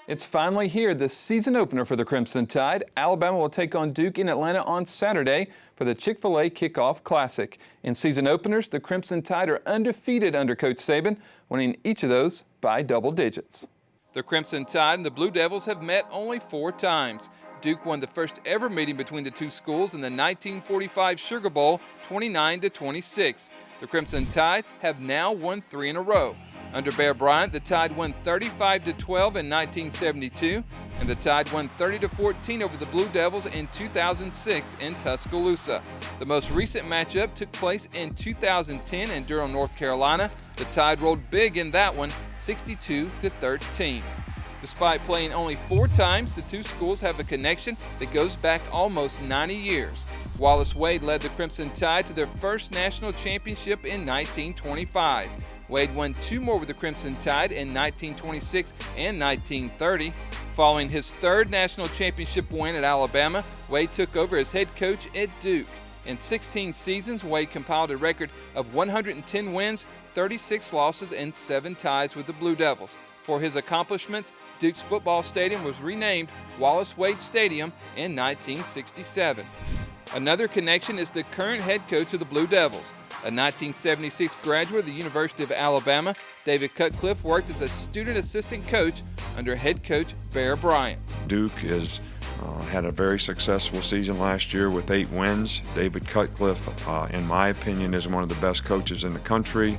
It's finally here, the season opener for the Crimson Tide. Alabama will take on Duke in Atlanta on Saturday for the Chick-fil-a Kickoff Classic. In season openers, the Crimson Tide are undefeated under Coach Saban, winning each of those by double digits. The Crimson Tide and the Blue Devils have met only 4 times. Duke won the first ever meeting between the two schools in the 1945 Sugar Bowl, 29-26. The Crimson Tide have now won 3 in a row. Under Bear Bryant, the Tide won 35-12 in 1972, and the Tide won 30-14 over the Blue Devils in 2006 in Tuscaloosa. The most recent matchup took place in 2010 in Durham, North Carolina. The Tide rolled big in that one, 62-13. Despite playing only 4 times, the two schools have a connection that goes back almost 90 years. Wallace Wade led the Crimson Tide to their first national championship in 1925. Wade won 2 more with the Crimson Tide in 1926 and 1930. Following his 3rd national championship win at Alabama, Wade took over as head coach at Duke. In 16 seasons, Wade compiled a record of 110 wins, 36 losses, and 7 ties with the Blue Devils. For his accomplishments, Duke's football stadium was renamed Wallace Wade Stadium in 1967. Another connection is the current head coach of the Blue Devils. A 1976 graduate of the University of Alabama, David Cutcliffe worked as a student assistant coach under head coach Bear Bryant. Duke had a very successful season last year with 8 wins. David Cutcliffe, in my opinion, is one of the best coaches in the country,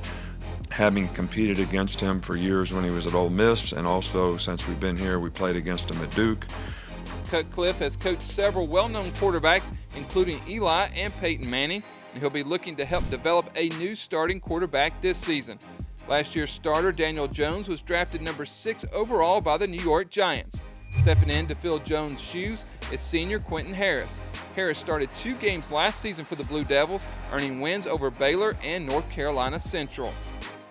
having competed against him for years when he was at Ole Miss, and also since we've been here, we played against him at Duke. Cutcliffe has coached several well-known quarterbacks, including Eli and Peyton Manning, and he'll be looking to help develop a new starting quarterback this season. Last year's starter, Daniel Jones, was drafted number 6 overall by the New York Giants. Stepping in to fill Jones' shoes is senior Quentin Harris. Harris started 2 games last season for the Blue Devils, earning wins over Baylor and North Carolina Central.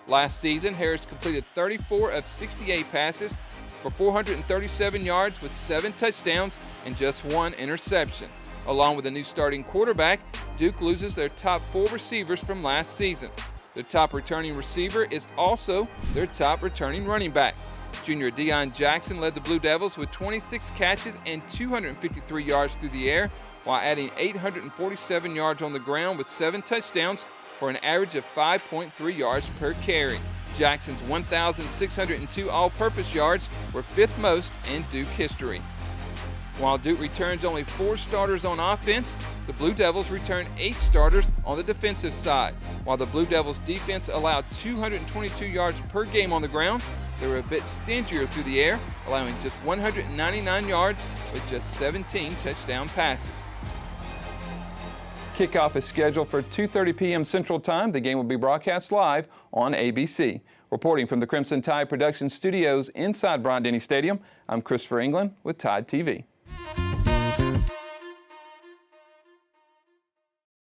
Last season, Harris completed 34 of 68 passes for 437 yards with 7 touchdowns and just 1 interception. Along with a new starting quarterback, Duke loses their top 4 receivers from last season. Their top returning receiver is also their top returning running back. Junior Deion Jackson led the Blue Devils with 26 catches and 253 yards through the air, while adding 847 yards on the ground with 7 touchdowns for an average of 5.3 yards per carry. Jackson's 1,602 all-purpose yards were 5th most in Duke history. While Duke returns only 4 starters on offense, the Blue Devils return 8 starters on the defensive side. While the Blue Devils defense allowed 222 yards per game on the ground, they were a bit stingier through the air, allowing just 199 yards with just 17 touchdown passes. Kickoff is scheduled for 2:30 p.m. Central Time. The game will be broadcast live on ABC. Reporting from the Crimson Tide Production Studios inside Bryant-Denny Stadium, I'm Christopher England with Tide TV.